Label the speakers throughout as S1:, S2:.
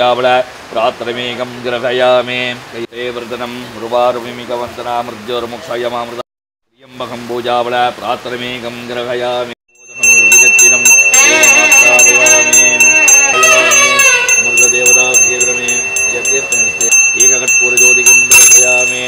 S1: पूजाबल प्रात्रमेकं ग्रहयामि कैते वर्धनं रुवारुमिकवन्तनामृत्योर्मुक्षयमामृतं त्र्यम्बकं पूजाबल प्रात्रमेकं ग्रहयामि अमृतदेवता क्षेत्रमे यतीर्थनिर्ते एककर्पूरज्योतिकं ग्रहयामि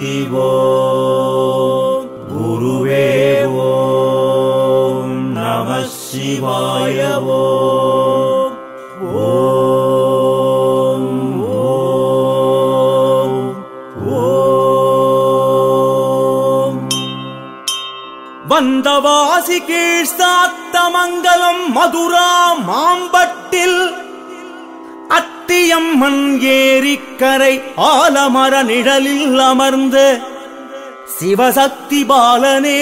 S2: சிவசக்தி ஓம் குருவே ஓம் நம சிவாய ஓம் ஓம் ஓம் ஓம். வந்தவாசி கீழ் சாத்தமங்கலம் மதுரா மாம்பட்டில் அத்தியம்மன் ஏரிக்கரை ஆலமர நிழலில் அமர்ந்த சிவசக்தி பாலனே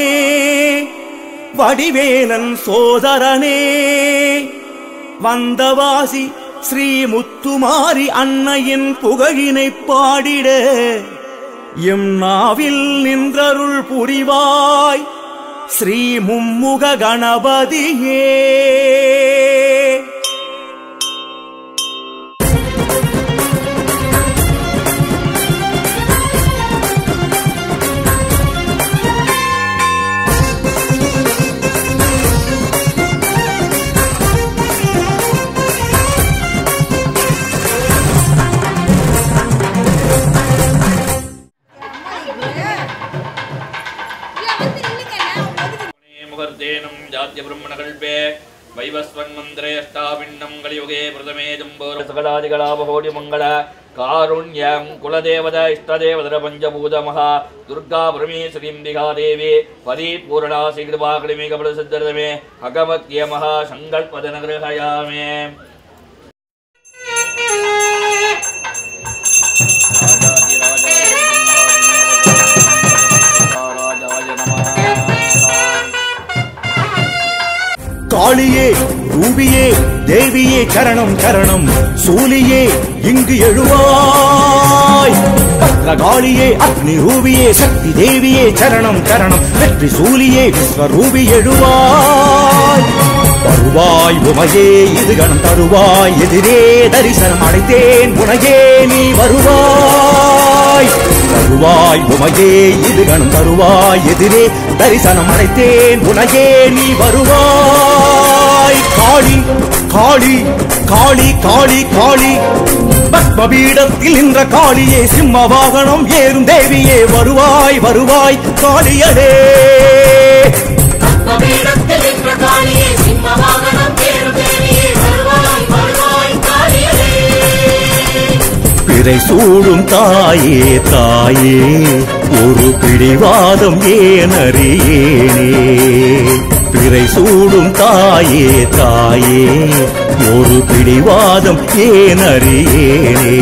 S2: வடிவேலன் சோதரனே வந்தவாசி ஸ்ரீ முத்துமாரி அன்னையின் புகழினை பாடிட எம் நாவில் நின்றருள் புரிவாய் ஸ்ரீ மும்முக கணபதியே.
S1: ब्रह्मणकल्पे वैवस्वन्मन्त्रे अष्टापिण्डं कलियुगे प्रथमे जम्बोरसकलादिकलाभकोटिमङ्गल कारुण्यं कुलदेवता इष्टदेवतर पञ्चभूतमः दुर्गा परमेश्वरीं दिघादेवी परिपूर्णा शीघ्रवाकलिमेकफलसिद्धरमे अगमत्यमः सङ्कल्पदनगृहयामे.
S2: காளியே ரூபியே தேவியே சரணம் சரணம் சூலியே இங்கு எழுவாய். பத்ரகாளியே அக்னி ரூபியே சக்தி தேவியே சரணம் சரணம் வெற்றி சூலியே விஸ்வரூபி எழுவாய். வருவாய் உமையே இது கணம் தருவாய் எதிரே தரிசனம் அடைத்தேன் உனையே நீ வருவாய். வருவாய் உமையே இது கணம் தருவாய் எதிரே தரிசனம் அடைத்தேன் உனையே நீ வருவாய். காளி காளி காளி காளி காளி பத்மபீடத்தில் நின்ற காளியே சிம்ம வாகனம் ஏறும் தேவியே வருவாய் வருவாய் காளியடே. பிறை சூடும் தாயே தாயே ஒரு பிடிவாதம் ஏனறியேனே. பிறை சூடும் தாயே தாயே ஒரு பிடிவாதம் ஏனறியேனே.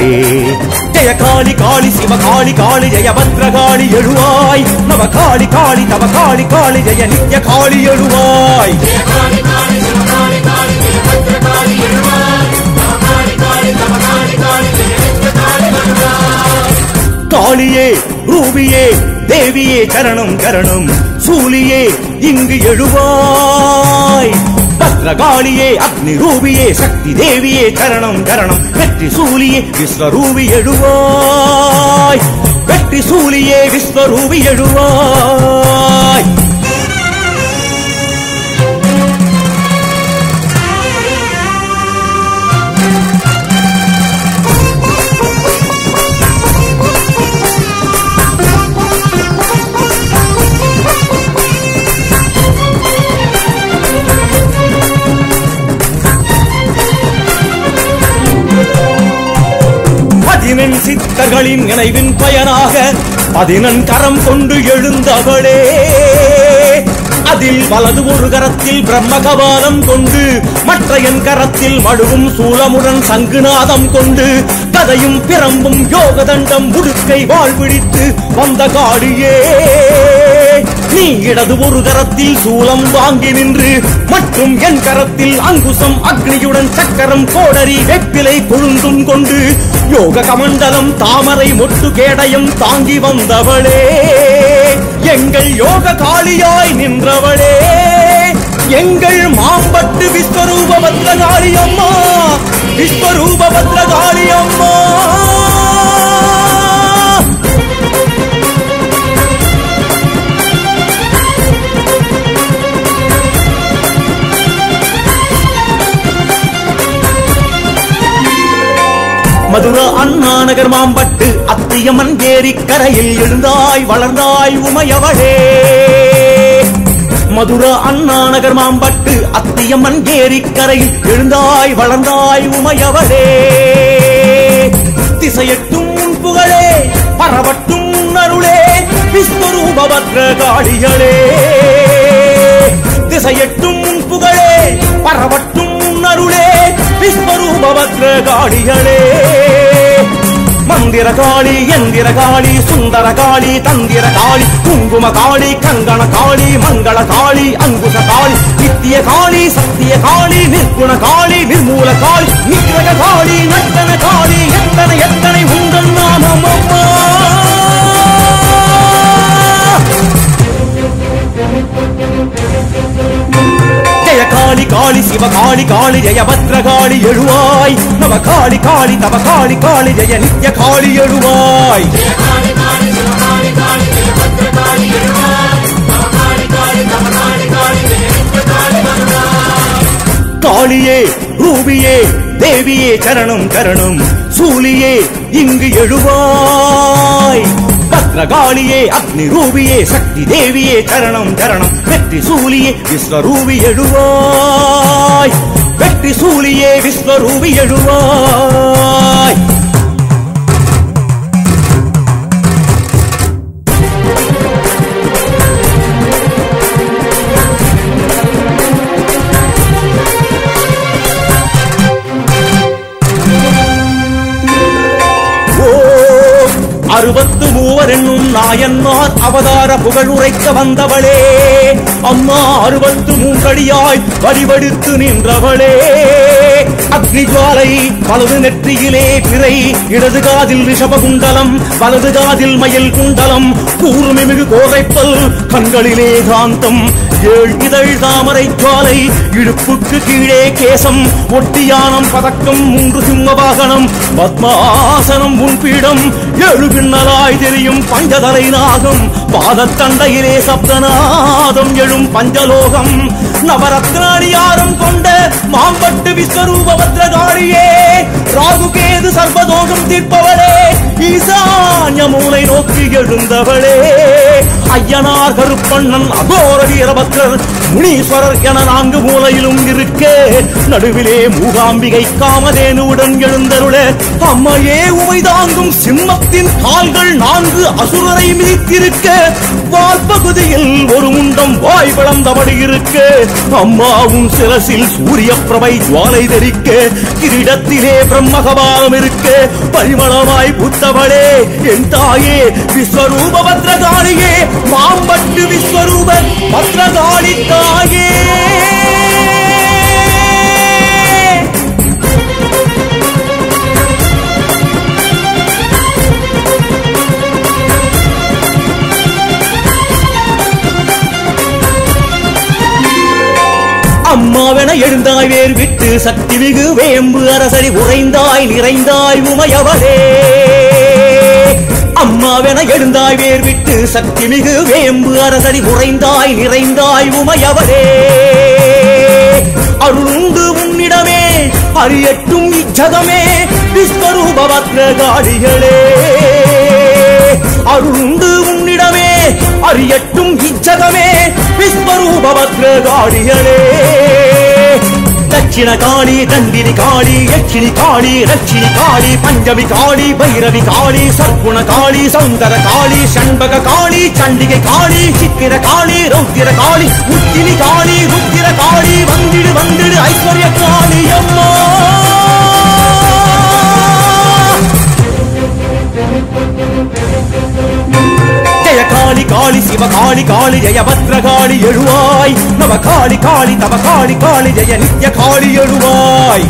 S2: ஜெய காளி காளி சிவ காளி காளி ஜெய பத்ரகாளி எழுவாய். நவ காளி காளி தவ காளி காளி ஜெய நித்ய காளி எழுவாய். காளியே ரூபியே தேவியே சரணம் சரணம் சூலியே இங்கு எழுவாய். பத்ரகாளியே அக்னி ரூபியே சக்தி தேவியே சரணம் சரணம் வெற்றி சூலியே விஸ்வரூபி எழுவாய். வெற்றி சூலியே விஸ்வரூபி எழுவாய். சித்தர்களின் நினைவின் பயனாக 11 கரம் கொண்டு எழுந்தவளே. அதில் வலது ஒரு கரத்தில் பிரம்மகபாலம் கொண்டு மற்ற என் கரத்தில் மடுவும் சூலமுடன் சங்குநாதம் கொண்டு கதையும் பிரம்பும் யோகதண்டம் உடுக்கை வாழ்பிடித்து வந்த காளியே. நீ இடது ஒரு கரத்தில் சூலம் வாங்கி நின்று மற்றும் என் கரத்தில் அங்குசம் அக்னியுடன் சக்கரம் கோடரி வெப்பிலை கொழுந்தும் கொண்டு யோக கமண்டலம் தாமரை மொட்டு கேடயம் தாங்கி வந்தவளே. எங்கள் யோக காளியாய் நின்றவளே. எங்கள் மாம்பட்டு விஸ்வரூப பத்ரகாளி அம்மா விஸ்வரூப பத்ரகாளி அம்மா. மதுரா அண்ணா நகர் மாம்பட்டு அத்தியம்மன் ஏரி கரையில் எழுந்தாய் வளர்ந்தாய் உமையவளே. மதுரா அண்ணா நகர் மாம்பட்டு அத்தியம்மன் ஏரி கரையில் எழுந்தாய் வளர்ந்தாய் உமையவளே. திசையட்டும் புகழே பரவட்டும் அருளே விஸ்வரூப பத்ரகாளிகளே. திசையட்டும் புகழே பரவட்டும் அருளே விஸ்வரூப பத்ரகாளிகளே. மந்திர காளி எந்திர காளி சுந்தர காளி தந்திர காளி குங்கும காளி கங்கண காளி மங்கள காளி அங்குச காளி நித்திய காளி சத்திய காளி நிர்குண காளி நிர்மூல காளி நிகிரக காளி நட்டன காளி எத்தனை எத்தனை உங்கள் நாமம் அம்மா. ஜெய காளி காளி சிவ காளி காளி ஜெய பத்ர காளி எழுவாய். நவ காளி காளி தவ காளி காளி ஜெய நித்ய காளி எழுவாய். காளியே ரூபியே தேவியே சரணம் சரணம் சூலியே இங்கு எழுவாய். பத்ரகாளியே அக்னி ரூபியே சக்தி தேவியே சரணம் சரணம் வெற்றி சூலியே விஸ்வரூபி எழுவாய். வெற்றி சூலியே விஸ்வரூபி எழுவாய். அறுபத்து மூவர் என்னும் நாயன்மார் அவதார புகழ் உரைக்க வந்தவளே. அம்மா 63 அடியாய் வடிவெடுத்து நின்றவளே. அக்னி ஜுவாலை வலது நெற்றியிலே பிறை இடது காதில் ரிஷபகுண்டலம் வலது காதில் மயில் குண்டலம் கூர்மிமிகு கோரைப்பல் கண்களிலே காந்தம் 7 இதழ் தாமரை ஜுவாலை இடுப்புக்கு கீழே கேசம் ஒட்டியானம் பதக்கம் 3 சிம்ம வாகனம் பத்மாசனம் உன்பீடம் 7 பின்னலாய் தெரியும் பஞ்சதலை நாகம் பாதத்தண்டையிலே சப்தநாதம் எழும் பஞ்சலோகம் நவரத்னாடியாரம் கொண்ட மாம்பட்டு விஸ்வரூப பத்ரகாளியே. ராகுகேது சர்வதோகம் தீர்ப்பவளே. ஈசான்ய மூலை நோக்கி எழுந்தவளே. ஐயனார் கருப்பண்ணன் அகோர வீரபத்ரர் முனீஸ்வரர் என 4 மூலையிலும் இருக்க நடுவிலே மூகாம்பிகை காமதேனுடன் எழுந்தருள அம்மையே உமை தாங்கும் சிம்மத்தின் கால்கள் 4 அசுரரை மிதித்திருக்க வால்பகுதியில் ஒரு முண்டம் வாய் வளர்ந்தபடி இருக்க அம்மா உன் சிரசில் சூரிய பிரபை ஜுவாலை தெரிக்க கிரீடத்திலே பிரம்மகபாலம் இருக்க பரிமளமாய் புத்தவளே என் தாயே விஸ்வரூப பத்ரகாளியே மாம்பட்டு விஸ்வரூப பத்ரகாளி தாயே. அம்மாவென எழுந்தாய் வேர் விட்டு சக்தி மிகு வேம்பு அரசடி உறைந்தாய் நிறைந்தாய் உமையவளே. அம்மாவென எழுந்தாய் வேர் விட்டு சக்தி மிகு வேம்பு அரசடி உறைந்தாய் நிறைந்தாய் உமையவளே. அருளுண்டு உன்னிடமே அறியட்டும் இச்சகமே விஸ்வரூப பத்ரகாளிகளே. அருளுண்டு உன்னிடமே அறியட்டும் இச்சகமே விஸ்வரூப பத்ரகாளிகளே. दक्षिण काली दंडिनी काली यक्षिणी काली रक्षिणी काली पंचमी काली भैरवी काली सर्गुण काली सौंदर काली षण्भग काली चंडिके काली चित्तिर काली रौद्र काली उच्चिनी काली रुद्र काली वंदिड वंदिड ऐश्वर्य काली अम्मा. जय काली काली शिव काली काली जय भद्रकाली எழுவாய் நவ காளி காளி தவ காளி காளி ஜெய நித்ய காளி எழுவாய்.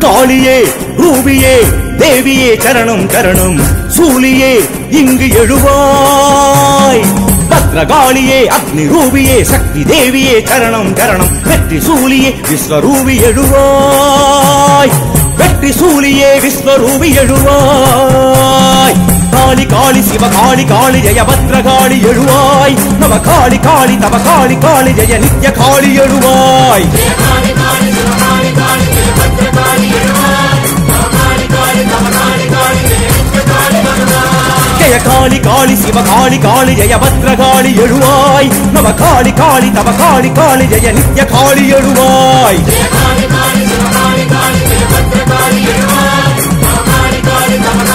S2: காளியே ரூபியே தேவியே சரணம் சரணம் சூலியே இங்கு எழுவாய். பத்ரகாளியே அக்னி ரூபியே சக்தி தேவியே சரணம் சரணம் வெற்றி சூலியே விஸ்வரூபி எழுவாய். வெற்றி சூலியே விஸ்வரூபி எழுவாய். காளி காளி சிவ காளி காளி ஜெய பத்ர காளி எழுவாய் நவ காளி காளி தவ காளி காளி ஜெய நித்ய காளி எழுவாய் ஜெய காளி காளி சிவ காளி காளி ஜெய பத்ர காளி எழுவாய் நவ காளி காளி தவ காளி காளி ஜெய நித்ய காளி எழுவாய் ஜெய காளி காளி சிவ காளி காளி ஜெய பத்ர காளி எழுவாய் நவ காளி காளி தவ காளி காளி ஜெய நித்ய காளி எழுவாய் ஜெய காளி காளி சிவ காளி காளி ஜெய பத்ர காளி எழுவாய் நவ காளி காளி தவ